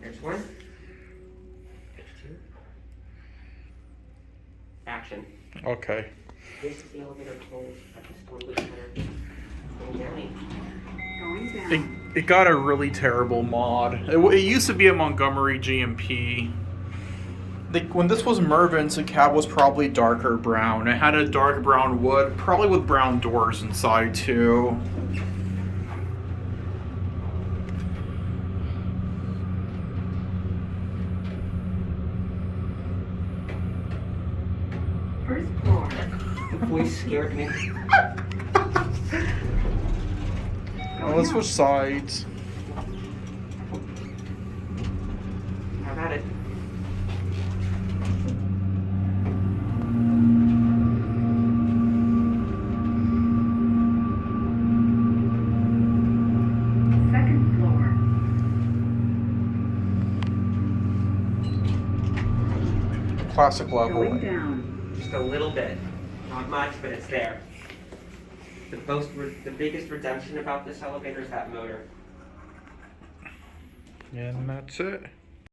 There's one. There's two. Action. Okay. This is the elevator Kohl at the Stonewood Center in Downey. Going down. It got a really terrible mod. It used to be a Montgomery G&P. When this was Mervyn's, the cab was probably darker brown. It had a dark brown wood, probably with brown doors inside too. First floor. The voice scared me. Let's switch sides. Have at it. Second floor. Classic level. Going down. Just a little bit. Not much, but it's there. The biggest redemption about this elevator is that motor. And that's it.